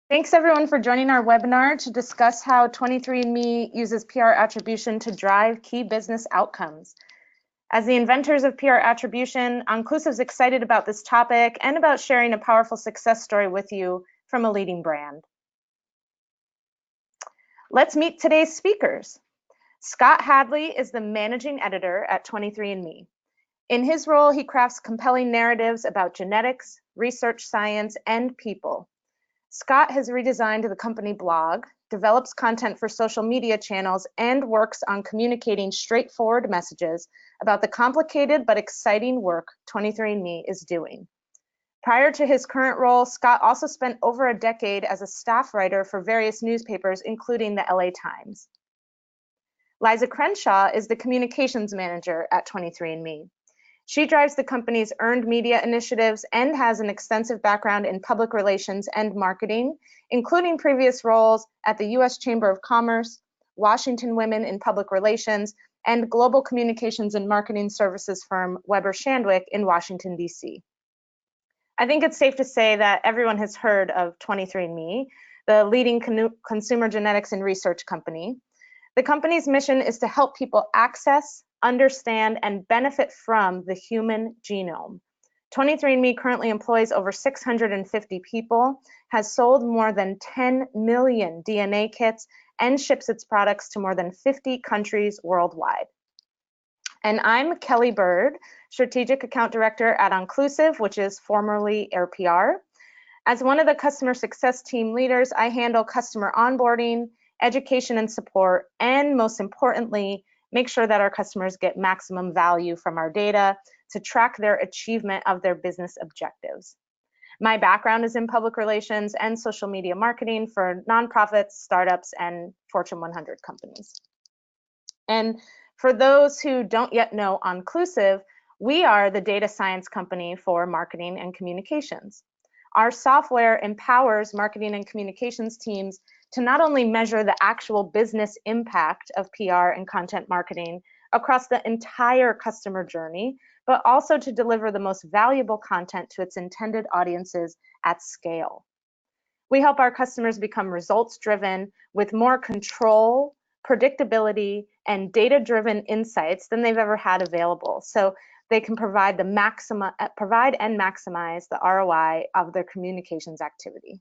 Thanks everyone for joining our webinar to discuss how 23andMe uses PR attribution to drive key business outcomes. As the inventors of PR attribution, Onclusive is excited about this topic and about sharing a powerful success story with you from a leading brand. Let's meet today's speakers. Scott Hadley is the managing editor at 23andMe. In his role, he crafts compelling narratives about genetics, research science, and people. Scott has redesigned the company blog, develops content for social media channels, and works on communicating straightforward messages about the complicated but exciting work 23andMe is doing. Prior to his current role, Scott also spent over a decade as a staff writer for various newspapers, including the LA Times. Liza Crenshaw is the communications manager at 23andMe. She drives the company's earned media initiatives and has an extensive background in public relations and marketing, including previous roles at the U.S. Chamber of Commerce, Washington Women in Public Relations, and global communications and marketing services firm Weber Shandwick in Washington, D.C. I think it's safe to say that everyone has heard of 23andMe, the leading consumer genetics and research company. The company's mission is to help people access, understand, and benefit from the human genome. 23andMe currently employs over 650 people, has sold more than 10 million DNA kits, and ships its products to more than 50 countries worldwide. And I'm Kelly Bird, Strategic Account Director at Onclusive, which is formerly Air PR. As one of the customer success team leaders, I handle customer onboarding, education and support, and most importantly, make sure that our customers get maximum value from our data to track their achievement of their business objectives. My background is in public relations and social media marketing for nonprofits, startups, and Fortune 100 companies. And for those who don't yet know Onclusive, we are the data science company for marketing and communications. Our software empowers marketing and communications teams to not only measure the actual business impact of PR and content marketing across the entire customer journey, but also to deliver the most valuable content to its intended audiences at scale. We help our customers become results-driven with more control, predictability, and data-driven insights than they've ever had available, so they can provide and maximize the ROI of their communications activity.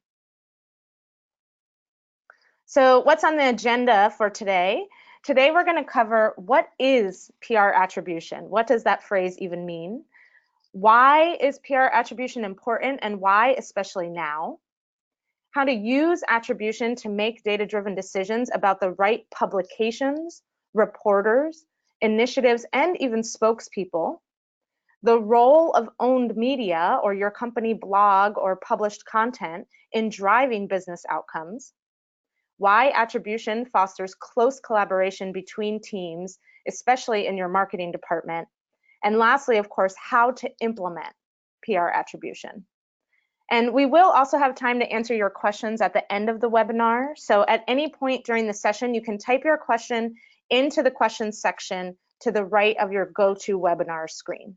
So what's on the agenda for today? Today we're going to cover what is PR attribution? What does that phrase even mean? Why is PR attribution important and why especially now? How to use attribution to make data-driven decisions about the right publications, reporters, initiatives, and even spokespeople. The role of owned media or your company blog or published content in driving business outcomes. Why attribution fosters close collaboration between teams, especially in your marketing department. And lastly, of course, how to implement PR attribution. And we will also have time to answer your questions at the end of the webinar. So at any point during the session, you can type your question into the questions section to the right of your GoToWebinar screen.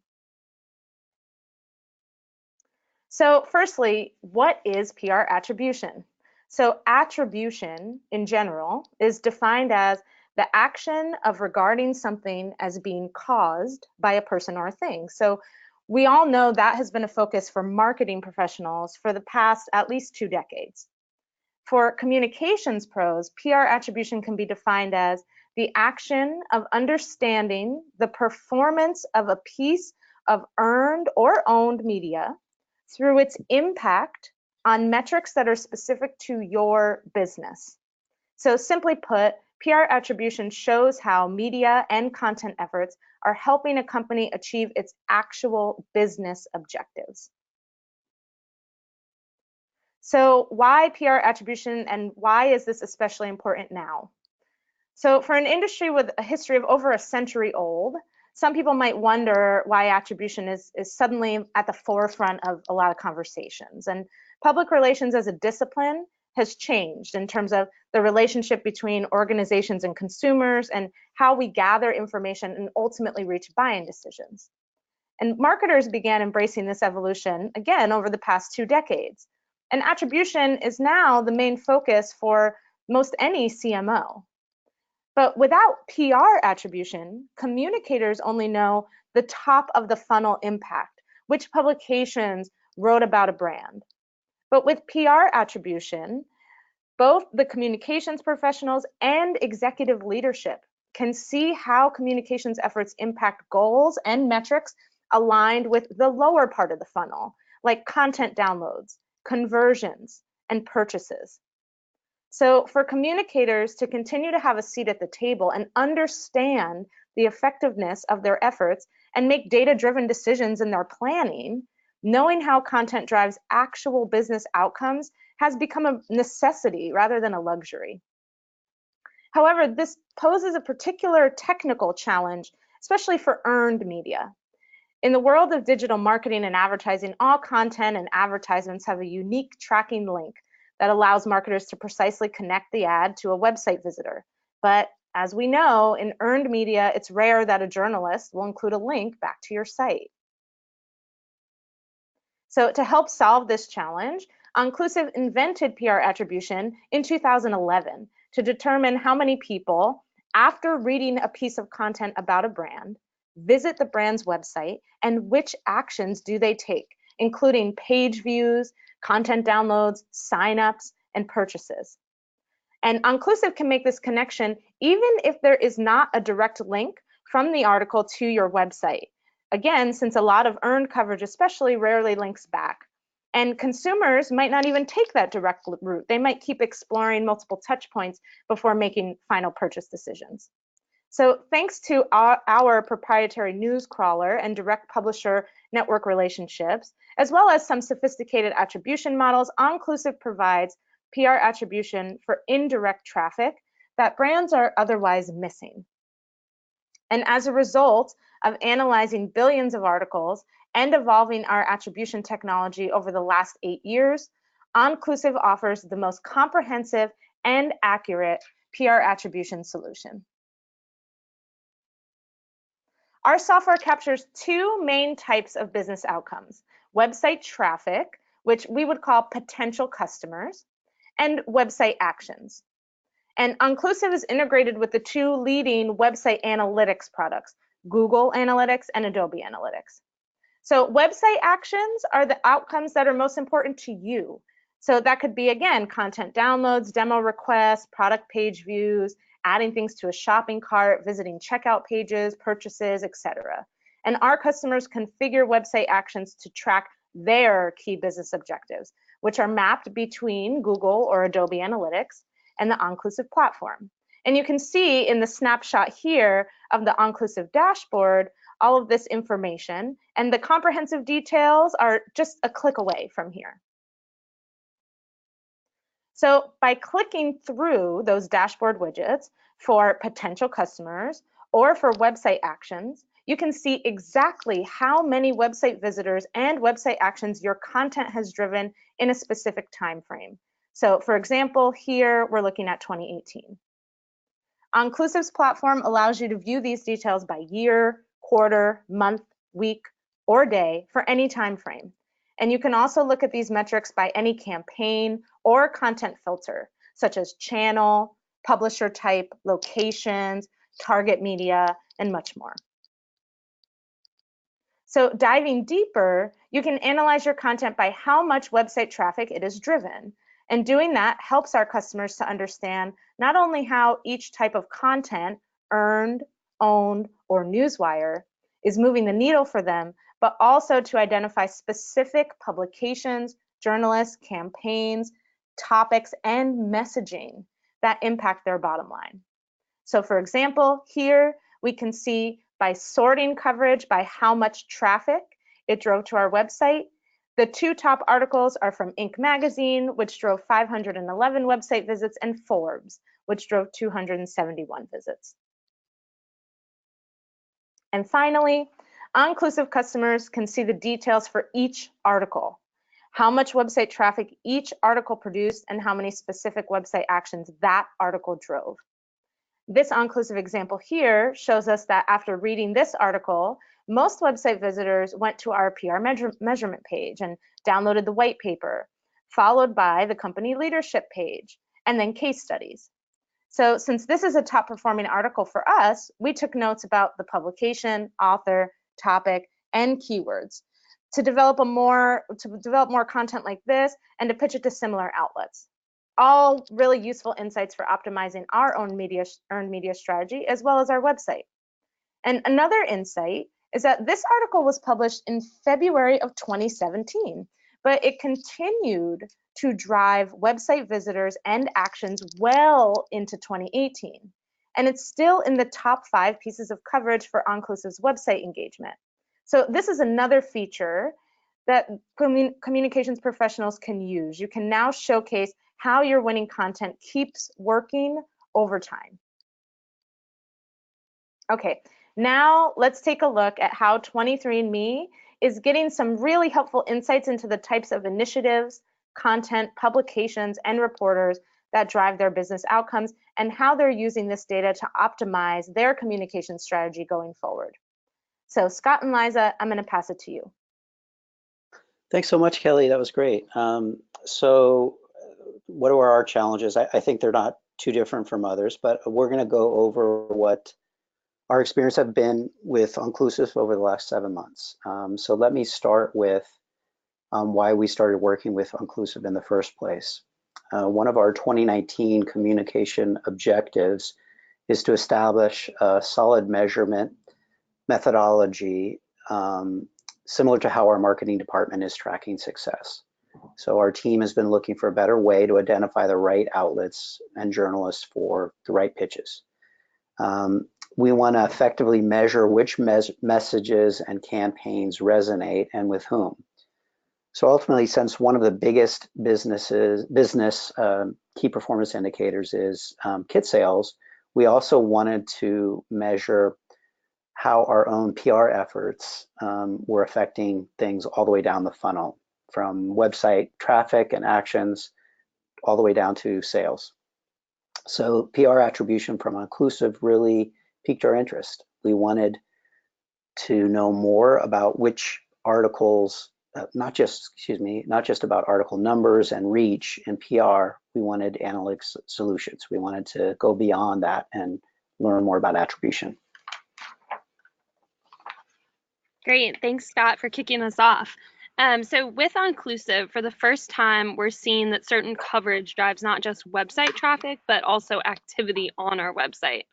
So firstly, what is PR attribution? So attribution in general is defined as the action of regarding something as being caused by a person or a thing. So we all know that has been a focus for marketing professionals for the past at least 2 decades. For communications pros, PR attribution can be defined as the action of understanding the performance of a piece of earned or owned media through its impact on metrics that are specific to your business. So simply put, PR attribution shows how media and content efforts are helping a company achieve its actual business objectives. So why PR attribution and why is this especially important now? So for an industry with a history of over a century old, some people might wonder why attribution is suddenly at the forefront of a lot of conversations. And public relations as a discipline has changed in terms of the relationship between organizations and consumers and how we gather information and ultimately reach buying decisions. And marketers began embracing this evolution again over the past 2 decades. And attribution is now the main focus for most any CMO. But without PR attribution, communicators only know the top of the funnel impact, which publications wrote about a brand. But with PR attribution, both the communications professionals and executive leadership can see how communications efforts impact goals and metrics aligned with the lower part of the funnel, like content downloads, conversions, and purchases. So for communicators to continue to have a seat at the table and understand the effectiveness of their efforts and make data-driven decisions in their planning, knowing how content drives actual business outcomes has become a necessity rather than a luxury. However, this poses a particular technical challenge, especially for earned media. In the world of digital marketing and advertising, all content and advertisements have a unique tracking link that allows marketers to precisely connect the ad to a website visitor. But as we know, in earned media, it's rare that a journalist will include a link back to your site. So to help solve this challenge, Onclusive invented PR attribution in 2011 to determine how many people, after reading a piece of content about a brand, visit the brand's website and which actions do they take, including page views, content downloads, signups, and purchases. And Onclusive can make this connection even if there is not a direct link from the article to your website. Again, since a lot of earned coverage especially rarely links back. And consumers might not even take that direct route. They might keep exploring multiple touch points before making final purchase decisions. So thanks to our proprietary news crawler and direct publisher network relationships, as well as some sophisticated attribution models, Onclusive provides PR attribution for indirect traffic that brands are otherwise missing. And as a result of analyzing billions of articles and evolving our attribution technology over the last 8 years, Onclusive offers the most comprehensive and accurate PR attribution solution. Our software captures two main types of business outcomes: website traffic, which we would call potential customers, and website actions. And Onclusive is integrated with the two leading website analytics products, Google Analytics and Adobe Analytics. So website actions are the outcomes that are most important to you. So that could be, again, content downloads, demo requests, product page views, adding things to a shopping cart, visiting checkout pages, purchases, etc. And our customers configure website actions to track their key business objectives, which are mapped between Google or Adobe Analytics and the Onclusive platform. And you can see in the snapshot here of the Onclusive dashboard all of this information, and the comprehensive details are just a click away from here. So by clicking through those dashboard widgets for potential customers or for website actions, you can see exactly how many website visitors and website actions your content has driven in a specific time frame. So for example, here we're looking at 2018. Onclusive's platform allows you to view these details by year, quarter, month, week, or day for any time frame. And you can also look at these metrics by any campaign or content filter, such as channel, publisher type, locations, target media, and much more. So diving deeper, you can analyze your content by how much website traffic it is driven. And doing that helps our customers to understand not only how each type of content, earned, owned, or newswire, is moving the needle for them, but also to identify specific publications, journalists, campaigns, topics, and messaging that impact their bottom line. So for example, here we can see by sorting coverage by how much traffic it drove to our website. The two top articles are from Inc. magazine, which drove 511 website visits, and Forbes, which drove 271 visits. And finally, Onclusive customers can see the details for each article, how much website traffic each article produced, and how many specific website actions that article drove. This Onclusive example here shows us that after reading this article, most website visitors went to our PR measurement page and downloaded the white paper. followed by the company leadership page, and then case studies. So since this is a top performing article for us, we took notes about the publication, author, topic, and keywords to develop more content like this and to pitch it to similar outlets. All really useful insights for optimizing our own earned media strategy as well as our website. And another insight is that this article was published in February of 2017, but it continued to drive website visitors and actions well into 2018. And it's still in the top 5 pieces of coverage for Onclusive's website engagement. So this is another feature that communications professionals can use. You can now showcase how your winning content keeps working over time. Okay, now let's take a look at how 23andMe is getting some really helpful insights into the types of initiatives, content, publications, and reporters that drive their business outcomes and how they're using this data to optimize their communication strategy going forward. So Scott and Liza, I'm going to pass it to you. Thanks so much, Kelly. That was great. So what are our challenges? I think they're not too different from others, but we're going to go over what our experience have been with Onclusive over the last 7 months. So let me start with why we started working with Onclusive in the first place. One of our 2019 communication objectives is to establish a solid measurement methodology similar to how our marketing department is tracking success. So our team has been looking for a better way to identify the right outlets and journalists for the right pitches. We want to effectively measure which messages and campaigns resonate and with whom. So ultimately, since one of the biggest business key performance indicators is kit sales, we also wanted to measure how our own PR efforts were affecting things all the way down the funnel, from website traffic and actions all the way down to sales. So PR attribution from Onclusive really piqued our interest. We wanted to know more about which articles, not just about article numbers and reach in PR. We wanted analytics solutions. We wanted to go beyond that and learn more about attribution. Great, thanks Scott for kicking us off. So with Onclusive, for the first time, we're seeing that certain coverage drives not just website traffic, but also activity on our website.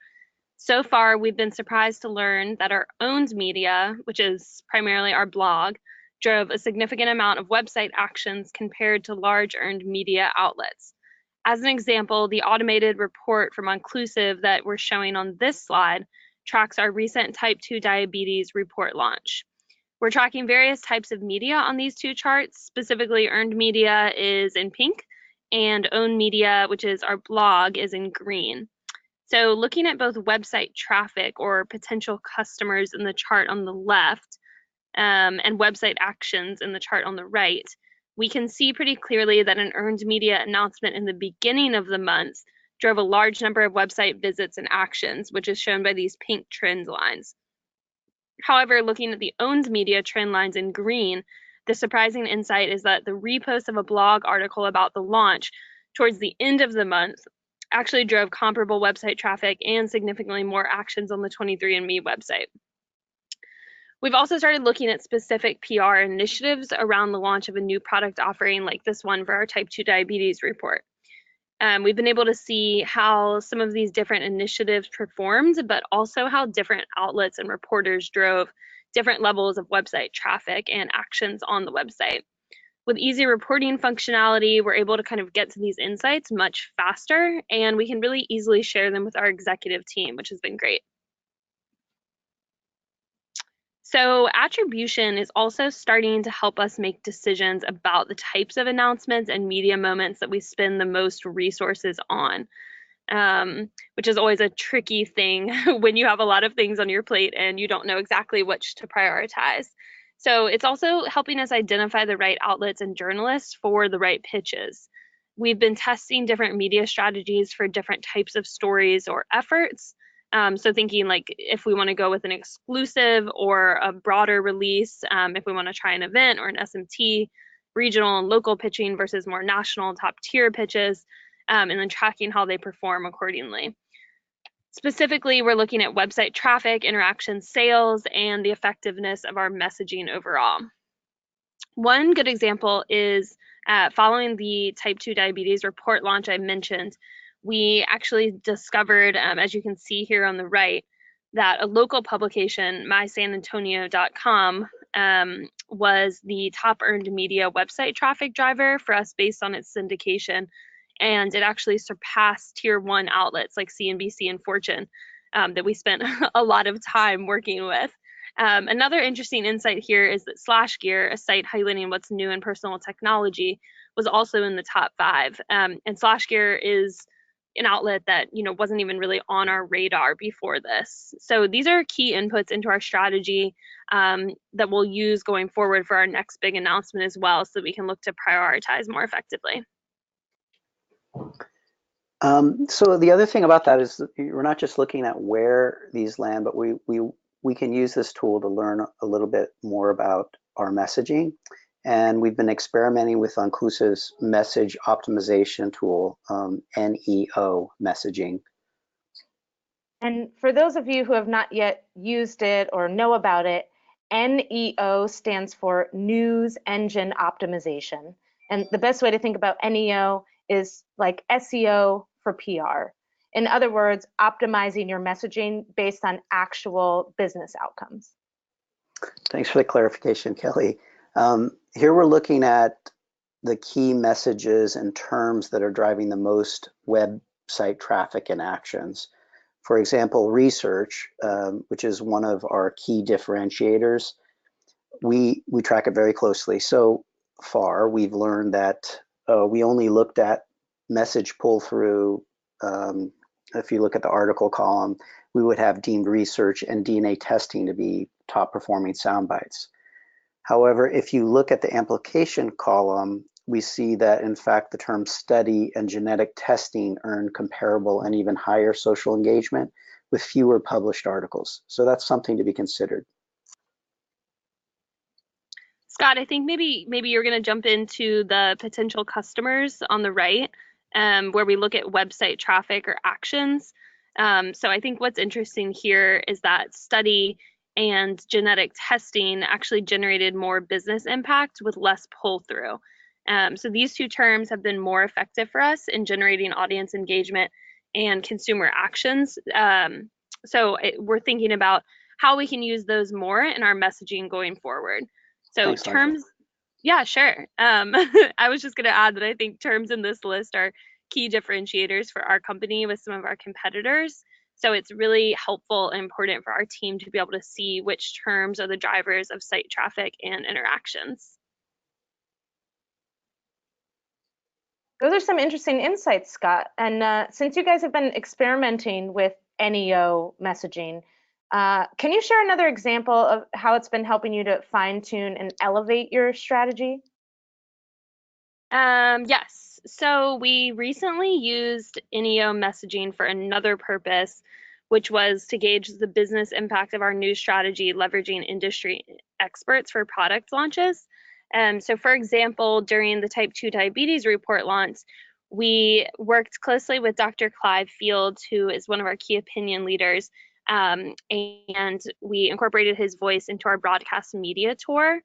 So far, we've been surprised to learn that our owned media, which is primarily our blog, drove a significant amount of website actions compared to large earned media outlets. As an example, the automated report from Onclusive that we're showing on this slide tracks our recent type 2 diabetes report launch. We're tracking various types of media on these two charts. Specifically, earned media is in pink and owned media, which is our blog, is in green. So looking at both website traffic or potential customers in the chart on the left and website actions in the chart on the right, we can see pretty clearly that an earned media announcement in the beginning of the month drove a large number of website visits and actions, which is shown by these pink trend lines. However, looking at the owned media trend lines in green, the surprising insight is that the repost of a blog article about the launch towards the end of the month actually drove comparable website traffic and significantly more actions on the 23andMe website. We've also started looking at specific PR initiatives around the launch of a new product offering like this one for our type 2 diabetes report. We've been able to see how some of these different initiatives performed, but also how different outlets and reporters drove different levels of website traffic and actions on the website. With easy reporting functionality, we're able to kind of get to these insights much faster, and we can really easily share them with our executive team, which has been great. So attribution is also starting to help us make decisions about the types of announcements and media moments that we spend the most resources on, which is always a tricky thing when you have a lot of things on your plate and you don't know exactly which to prioritize. So it's also helping us identify the right outlets and journalists for the right pitches. We've been testing different media strategies for different types of stories or efforts. So thinking like if we want to go with an exclusive or a broader release, if we want to try an event or an SMT, regional and local pitching versus more national top tier pitches, and then tracking how they perform accordingly. Specifically, we're looking at website traffic, interaction, sales, and the effectiveness of our messaging overall. One good example is following the type 2 diabetes report launch I mentioned, we actually discovered, as you can see here on the right, that a local publication, mysanantonio.com, was the top earned media website traffic driver for us based on its syndication. And it actually surpassed tier 1 outlets like CNBC and Fortune that we spent a lot of time working with. Another interesting insight here is that SlashGear, a site highlighting what's new in personal technology, was also in the top 5. And SlashGear is an outlet that wasn't even really on our radar before this. So these are key inputs into our strategy that we'll use going forward for our next big announcement as well, so that we can look to prioritize more effectively. So the other thing about that is that we're not just looking at where these land, but we can use this tool to learn a little bit more about our messaging. And we've been experimenting with Onclusive's message optimization tool, NEO messaging. And for those of you who have not yet used it or know about it, NEO stands for News Engine Optimization. And the best way to think about NEO is like SEO for PR. In other words, optimizing your messaging based on actual business outcomes. Thanks for the clarification, Kelly. Here we're looking at the key messages and terms that are driving the most website traffic and actions. For example, research, which is one of our key differentiators, we track it very closely. So far, we've learned that we only looked at message pull-through. If you look at the article column, we would have deemed research and DNA testing to be top performing sound bites. However, if you look at the amplification column, we see that in fact the term study and genetic testing earn comparable and even higher social engagement with fewer published articles. So that's something to be considered. Scott, I think maybe you're going to jump into the potential customers on the right, where we look at website traffic or actions. So I think what's interesting here is that study and genetic testing actually generated more business impact with less pull-through. So these two terms have been more effective for us in generating audience engagement and consumer actions. We're thinking about how we can use those more in our messaging going forward. So Thanks, terms, Liza. yeah, sure. I was just going to add that I think terms in this list are key differentiators for our company with some of our competitors. So it's really helpful and important for our team to be able to see which terms are the drivers of site traffic and interactions. Those are some interesting insights, Scott. And since you guys have been experimenting with NEO messaging, can you share another example of how it's been helping you to fine-tune and elevate your strategy? Yes. So we recently used NEO messaging for another purpose, which was to gauge the business impact of our new strategy, leveraging industry experts for product launches. So for example, during the type 2 diabetes report launch, we worked closely with Dr. Clive Fields, who is one of our key opinion leaders, and we incorporated his voice into our broadcast media tour.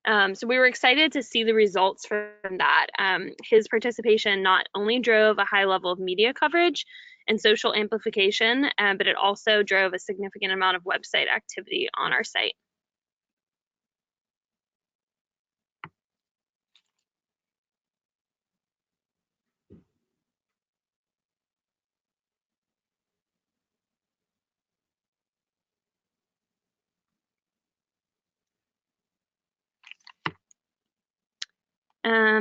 So we were excited to see the results from that. His participation not only drove a high level of media coverage and social amplification, but it also drove a significant amount of website activity on our site.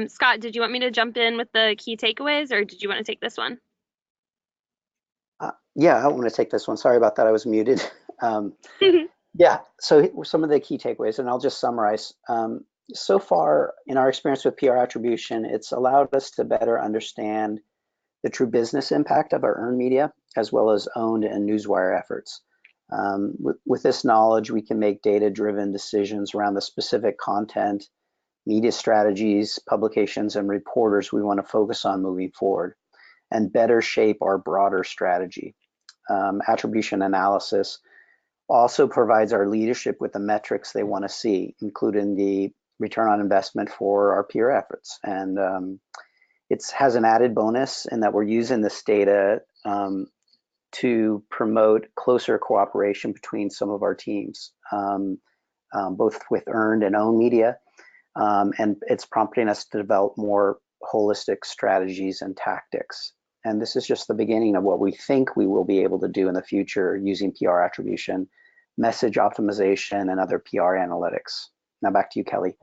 Scott, did you want me to jump in with the key takeaways, or did you want to take this one? Yeah, I want to take this one. Sorry about that, I was muted. Yeah, so some of the key takeaways, and I'll just summarize. So far, in our experience with PR attribution, it's allowed us to better understand the true business impact of our earned media, as well as owned and newswire efforts. With this knowledge, we can make data-driven decisions around the specific content media strategies, publications, and reporters we want to focus on moving forward, and better shape our broader strategy. Attribution analysis also provides our leadership with the metrics they want to see, including the return on investment for our peer efforts. And it has an added bonus in that we're using this data to promote closer cooperation between some of our teams, both with earned and owned media. And it's prompting us to develop more holistic strategies and tactics. And this is just the beginning of what we think we will be able to do in the future using PR attribution, message optimization, and other PR analytics. Now back to you, Kelly.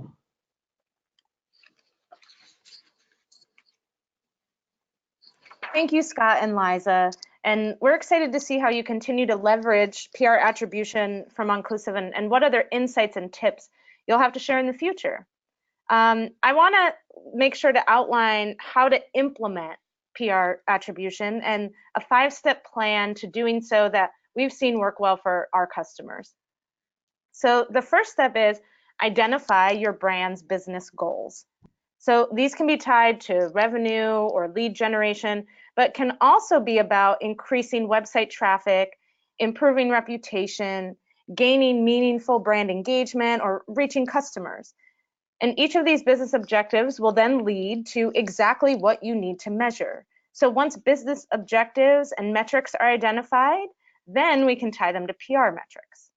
Thank you, Scott and Liza. And we're excited to see how you continue to leverage PR attribution from Onclusive and what other insights and tips you'll have to share in the future. I want to make sure to outline how to implement PR attribution and a 5-step plan to doing so that we've seen work well for our customers. So the first step is identify your brand's business goals. So these can be tied to revenue or lead generation, but can also be about increasing website traffic, improving reputation, gaining meaningful brand engagement, or reaching customers. And each of these business objectives will then lead to exactly what you need to measure. So once business objectives and metrics are identified, then we can tie them to PR metrics.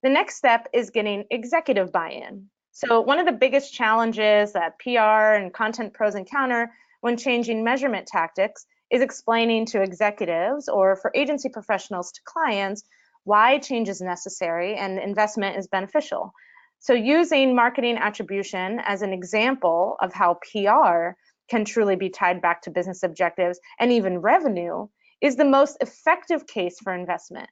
The next step is getting executive buy-in. So one of the biggest challenges that PR and content pros encounter when changing measurement tactics is explaining to executives or for agency professionals to clients why change is necessary and investment is beneficial. So using marketing attribution as an example of how PR can truly be tied back to business objectives and even revenue is the most effective case for investment.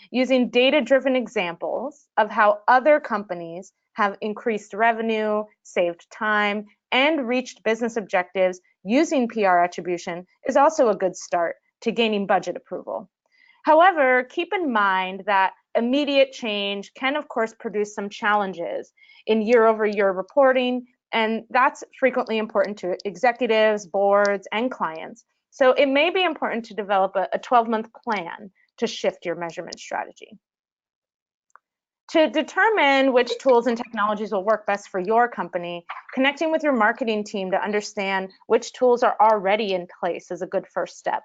Using data-driven examples of how other companies have increased revenue, saved time, and reached business objectives using PR attribution is also a good start to gaining budget approval. However, keep in mind that immediate change can, of course, produce some challenges in year-over-year reporting, and that's frequently important to executives, boards, and clients. So it may be important to develop a 12-month plan to shift your measurement strategy. To determine which tools and technologies will work best for your company, connecting with your marketing team to understand which tools are already in place is a good first step.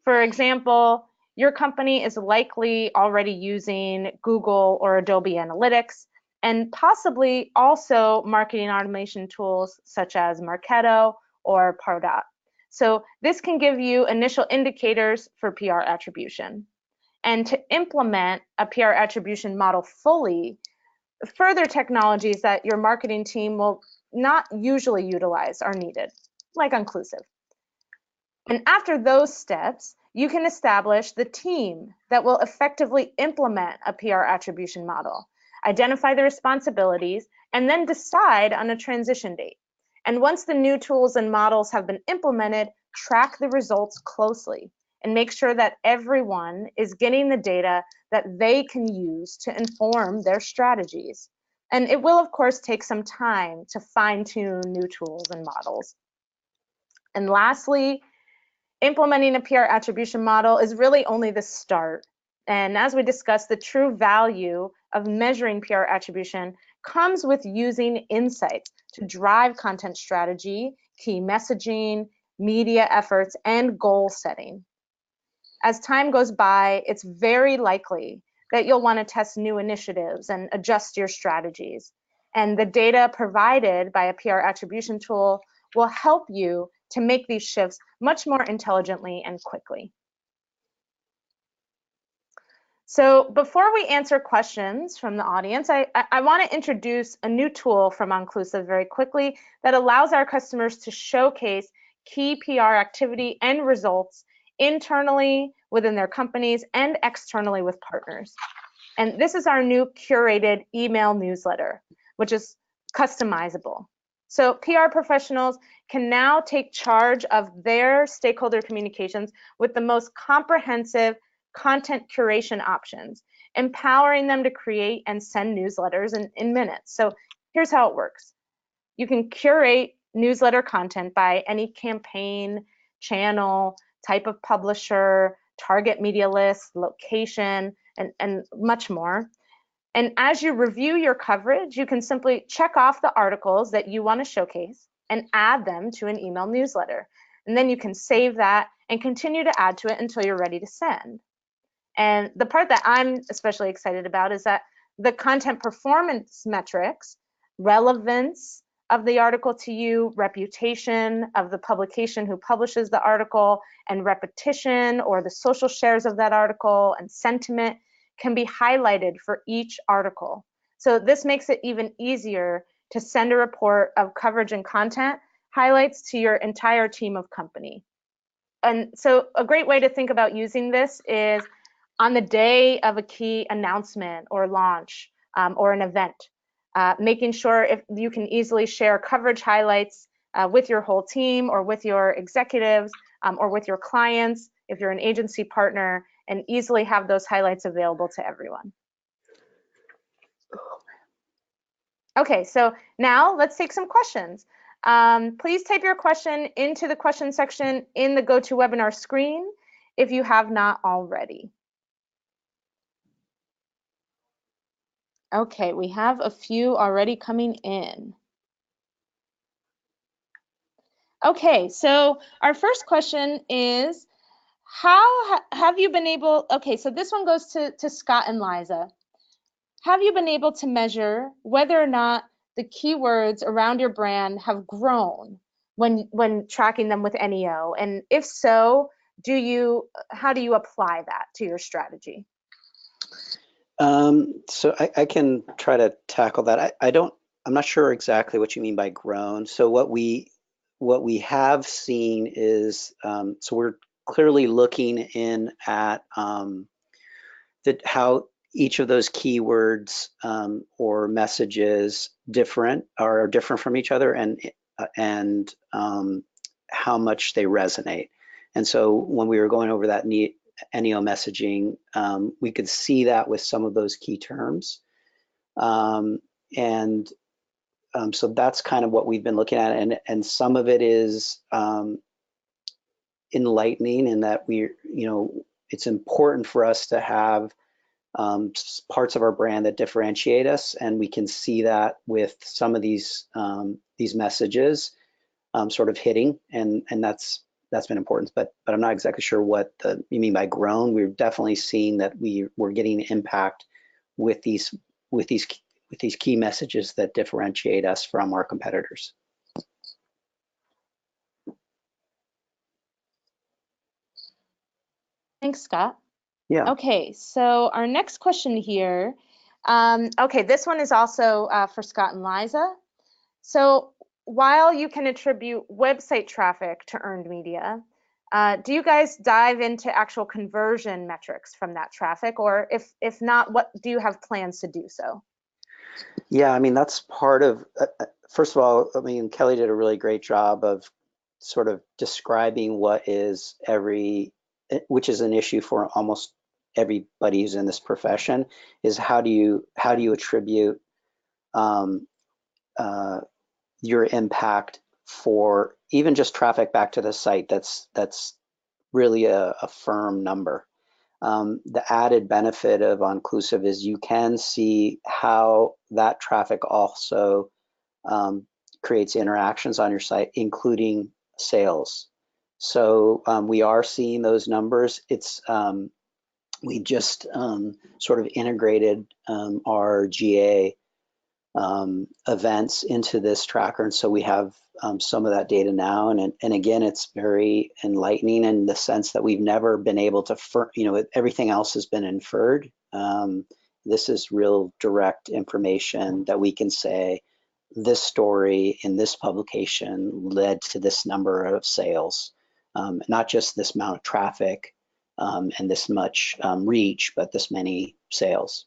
For example, your company is likely already using Google or Adobe Analytics, and possibly also marketing automation tools such as Marketo or Pardot. So this can give you initial indicators for PR attribution. And to implement a PR attribution model fully, further technologies that your marketing team will not usually utilize are needed, like Onclusive. And after those steps, you can establish the team that will effectively implement a PR attribution model, identify the responsibilities, and then decide on a transition date. And once the new tools and models have been implemented, track the results closely and make sure that everyone is getting the data that they can use to inform their strategies. And it will, of course, take some time to fine-tune new tools and models. And lastly, implementing a PR attribution model is really only the start. And as we discussed, the true value of measuring PR attribution comes with using insights to drive content strategy, key messaging, media efforts, and goal setting. As time goes by, it's very likely that you'll want to test new initiatives and adjust your strategies. And the data provided by a PR attribution tool will help you to make these shifts much more intelligently and quickly. So before we answer questions from the audience, I want to introduce a new tool from Onclusive very quickly that allows our customers to showcase key PR activity and results internally within their companies and externally with partners. And this is our new curated email newsletter, which is customizable. So PR professionals can now take charge of their stakeholder communications with the most comprehensive content curation options, empowering them to create and send newsletters in minutes. So here's how it works. you can curate newsletter content by any campaign, channel, type of publisher, target media list, location, and much more. And as you review your coverage, you can simply check off the articles that you want to showcase and add them to an email newsletter. And then you can save that and continue to add to it until you're ready to send. And the part that I'm especially excited about is that the content performance metrics, relevance of the article to you, reputation of the publication who publishes the article, and repetition or the social shares of that article, and sentiment can be highlighted for each article. So this makes it even easier to send a report of coverage and content highlights to your entire team of company. And so a great way to think about using this is on the day of a key announcement or launch or an event, making sure if you can easily share coverage highlights with your whole team or with your executives or with your clients if you're an agency partner, and easily have those highlights available to everyone. Okay, so now let's take some questions. Please type your question into the question section in the GoToWebinar screen if you have not already. Okay, we have a few already coming in. Okay, so our first question is, how have you been able, okay, so this one goes to Scott and Liza. Have you been able to measure whether or not the keywords around your brand have grown when tracking them with Ennio? And if so, how do you apply that to your strategy? So I can try to tackle that. I'm not sure exactly what you mean by grown. So what we have seen is, so we're clearly looking in at how each of those keywords or messages are different from each other, and how much they resonate. And so when we were going over that Ennio Messaging, we could see that with some of those key terms. So that's kind of what we've been looking at, and some of it is enlightening in that it's important for us to have parts of our brand that differentiate us, and we can see that with some of these messages sort of hitting, and that's been important. But I'm not exactly sure what you mean by grown. We're definitely seeing that we're getting impact with these key messages that differentiate us from our competitors. Thanks, Scott. Yeah. Okay, so our next question here. Okay, this one is also for Scott and Liza. So while you can attribute website traffic to earned media, do you guys dive into actual conversion metrics from that traffic? Or if not, what do you have plans to do so? Yeah, I mean, that's part of, first of all, I mean, Kelly did a really great job of sort of describing which is an issue for almost everybody who's in this profession, is how do you attribute your impact for even just traffic back to the site that's really a firm number. The added benefit of Onclusive is you can see how that traffic also creates interactions on your site, including sales. So we are seeing those numbers. We just sort of integrated our GA events into this tracker, and so we have some of that data now, and again, it's very enlightening in the sense that we've never been able to, everything else has been inferred. This is real direct information that we can say this story in this publication led to this number of sales, not just this amount of traffic and this much reach, but this many sales.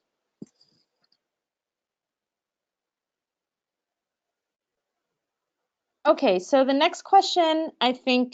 Okay, so the next question I think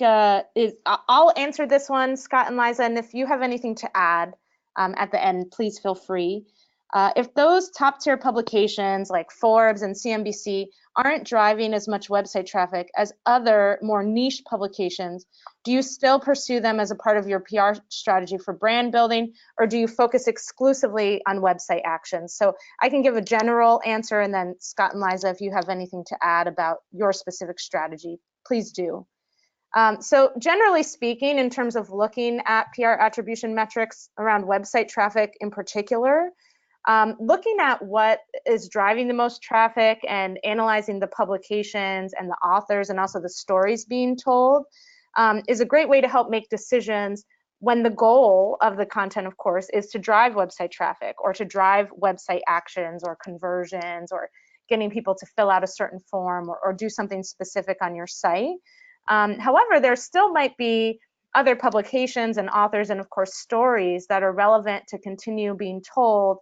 is, I'll answer this one, Scott and Liza, and if you have anything to add at the end, please feel free. If those top tier publications like Forbes and CNBC aren't driving as much website traffic as other more niche publications, do you still pursue them as a part of your PR strategy for brand building, or do you focus exclusively on website actions? So I can give a general answer, and then Scott and Liza, if you have anything to add about your specific strategy, please do. So generally speaking, in terms of looking at PR attribution metrics around website traffic in particular, looking at what is driving the most traffic and analyzing the publications and the authors and also the stories being told is a great way to help make decisions when the goal of the content, of course, is to drive website traffic or to drive website actions or conversions or getting people to fill out a certain form or do something specific on your site. However, there still might be other publications and authors and, of course, stories that are relevant to continue being told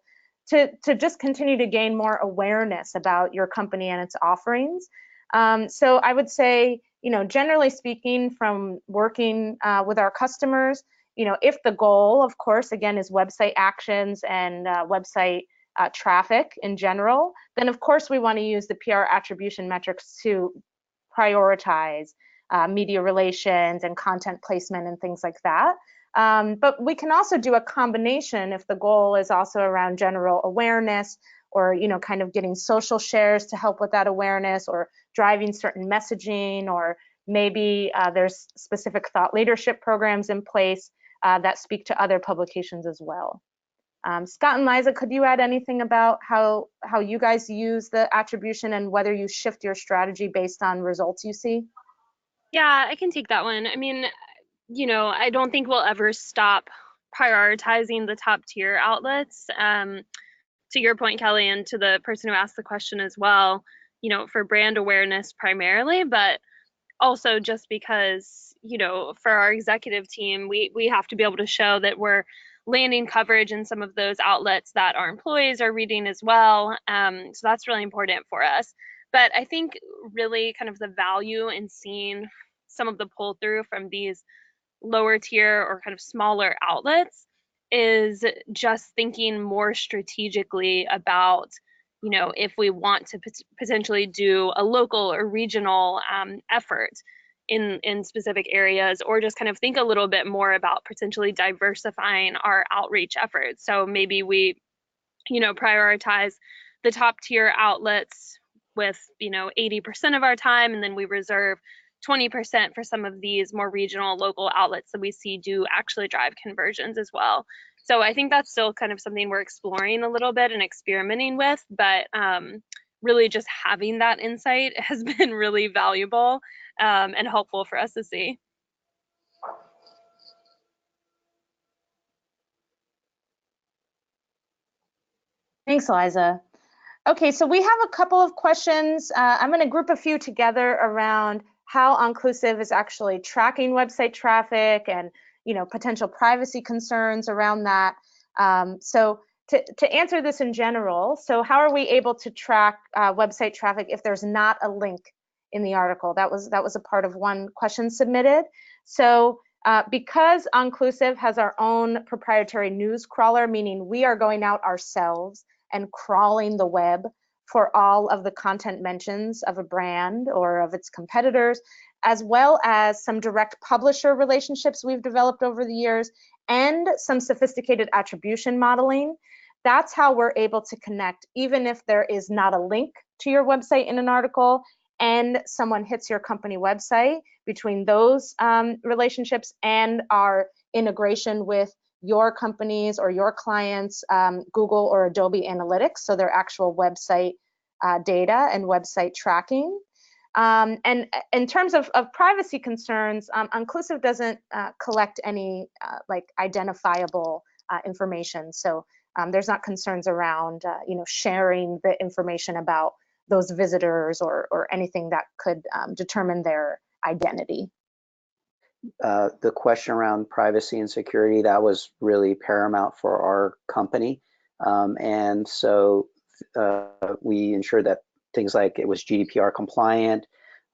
to just continue to gain more awareness about your company and its offerings. So I would say, generally speaking, from working with our customers, if the goal, of course, again, is website actions and website traffic in general, then of course we want to use the PR attribution metrics to prioritize media relations and content placement and things like that. But we can also do a combination if the goal is also around general awareness or, kind of getting social shares to help with that awareness or driving certain messaging, or maybe there's specific thought leadership programs in place that speak to other publications as well. Scott and Liza, could you add anything about how you guys use the attribution and whether you shift your strategy based on results you see? Yeah, I can take that one. I mean, I don't think we'll ever stop prioritizing the top tier outlets. To your point, Kelly, and to the person who asked the question as well, for brand awareness primarily, but also just because, for our executive team, we have to be able to show that we're landing coverage in some of those outlets that our employees are reading as well. So that's really important for us. But I think really kind of the value in seeing some of the pull through from these lower tier or kind of smaller outlets is just thinking more strategically about, if we want to potentially do a local or regional effort in specific areas, or just kind of think a little bit more about potentially diversifying our outreach efforts. So maybe we, prioritize the top tier outlets with 80% of our time, and then we reserve 20% for some of these more regional local outlets that we see do actually drive conversions as well. So I think that's still kind of something we're exploring a little bit and experimenting with, but really just having that insight has been really valuable and helpful for us to see. Thanks, Liza. Okay, so we have a couple of questions. I'm going to group a few together around how Onclusive is actually tracking website traffic and potential privacy concerns around that. So to answer this in general, so how are we able to track website traffic if there's not a link in the article? That was a part of one question submitted. So because Onclusive has our own proprietary news crawler, meaning we are going out ourselves and crawling the web for all of the content mentions of a brand or of its competitors, as well as some direct publisher relationships we've developed over the years and some sophisticated attribution modeling. That's how we're able to connect, even if there is not a link to your website in an article and someone hits your company website, between those relationships and our integration with your companies or your clients, Google or Adobe Analytics, so their actual website data and website tracking. And in terms of privacy concerns, Onclusive doesn't collect any identifiable information. So there's not concerns around sharing the information about those visitors or anything that could determine their identity. The question around privacy and security, that was really paramount for our company. And so we ensured that things like it was GDPR compliant.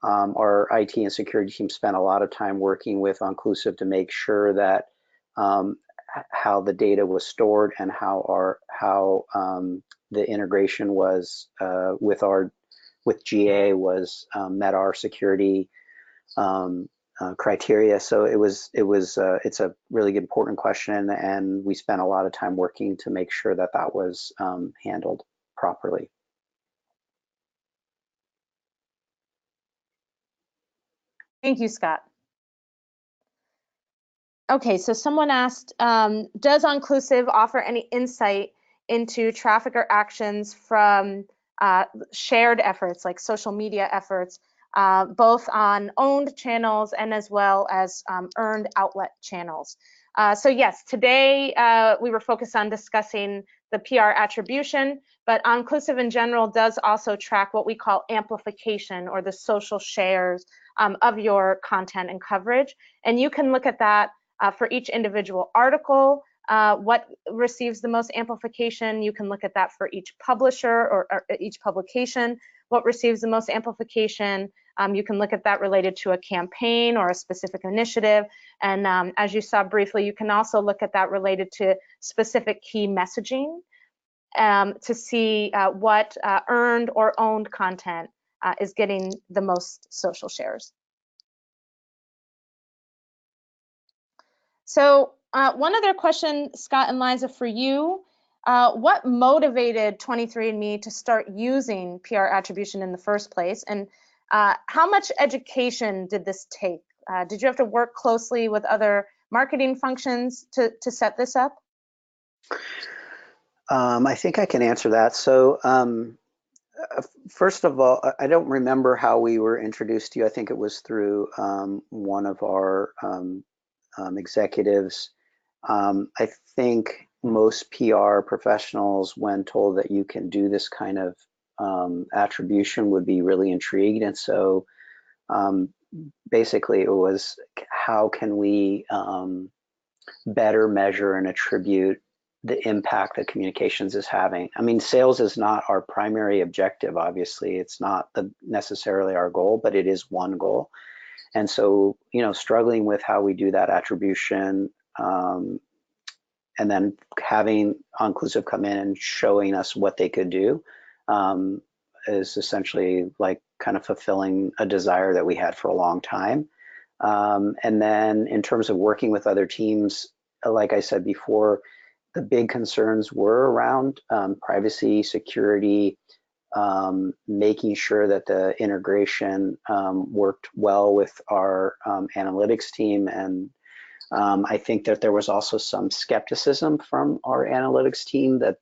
Our IT and security team spent a lot of time working with Onclusive to make sure that how the data was stored and how the integration was with our with GA was met our security criteria. So it's a really important question, and we spent a lot of time working to make sure that that was handled properly. Thank you, Scott. Okay, so someone asked, does Onclusive offer any insight into trafficker actions from shared efforts like social media efforts, both on owned channels and as well as earned outlet channels? So yes, today we were focused on discussing the PR attribution, but Onclusive in general does also track what we call amplification, or the social shares of your content and coverage. And you can look at that for each individual article, what receives the most amplification. You can look at that for each publisher or each publication, what receives the most amplification. You can look at that related to a campaign or a specific initiative. And as you saw briefly, you can also look at that related to specific key messaging to see what earned or owned content is getting the most social shares. So one other question, Scott and Liza, for you. What motivated 23andMe to start using PR attribution in the first place? And how much education did this take? Did you have to work closely with other marketing functions to set this up? I think I can answer that. So first of all, I don't remember how we were introduced to you. I think it was through one of our executives. I think most PR professionals, when told that you can do this kind of attribution, would be really intrigued. And so basically it was, how can we better measure and attribute the impact that communications is having? I mean, sales is not our primary objective, obviously. It's not necessarily our goal, but it is one goal. And so, you know, struggling with how we do that attribution, and then having Onclusive come in and showing us what they could do is essentially like kind of fulfilling a desire that we had for a long time. And then in terms of working with other teams, like I said before, the big concerns were around privacy, security, making sure that the integration worked well with our analytics team. And I think that there was also some skepticism from our analytics team that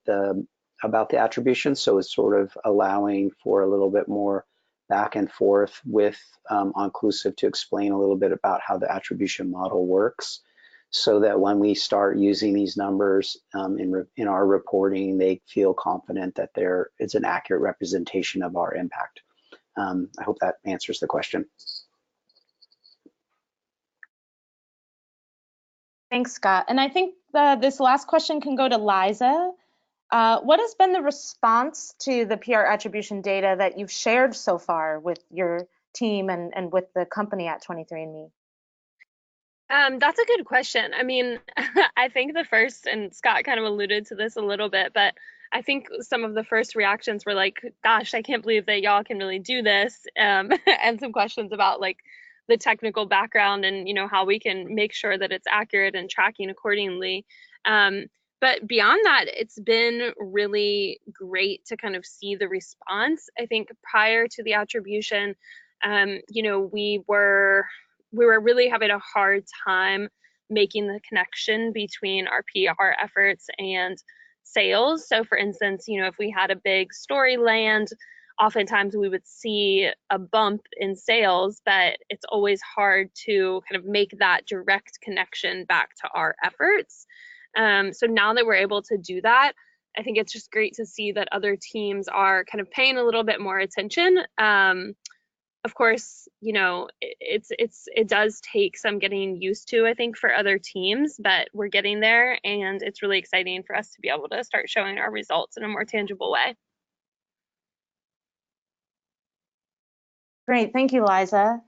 about the attribution. So it's sort of allowing for a little bit more back and forth with Onclusive to explain a little bit about how the attribution model works, so that when we start using these numbers in our reporting, they feel confident that it's an accurate representation of our impact. I hope that answers the question. Thanks, Scott. And I think this last question can go to Liza. What has been the response to the PR attribution data that you've shared so far with your team and with the company at 23andMe? That's a good question. I mean, I think the first, and Scott kind of alluded to this a little bit, but I think some of the first reactions were like, gosh, I can't believe that y'all can really do this. And some questions about like the technical background and, you know, how we can make sure that it's accurate and tracking accordingly. But beyond that, it's been really great to kind of see the response. I think prior to the attribution, you know, we were really having a hard time making the connection between our PR efforts and sales. So for instance, you know, if we had a big story land, oftentimes we would see a bump in sales, but it's always hard to kind of make that direct connection back to our efforts. So now that we're able to do that, I think it's just great to see that other teams are kind of paying a little bit more attention. Of course, you know, it does take some getting used to, I think, for other teams, but we're getting there, and it's really exciting for us to be able to start showing our results in a more tangible way. Great, thank you, Liza.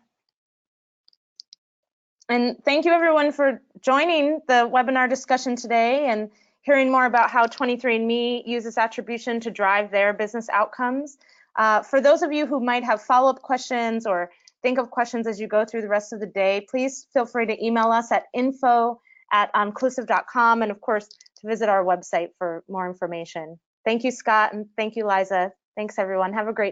And thank you everyone for joining the webinar discussion today and hearing more about how 23andMe uses attribution to drive their business outcomes. For those of you who might have follow-up questions or think of questions as you go through the rest of the day, please feel free to email us at info@onclusive.com, and of course, to visit our website for more information. Thank you, Scott, and thank you, Liza. Thanks, everyone. Have a great day.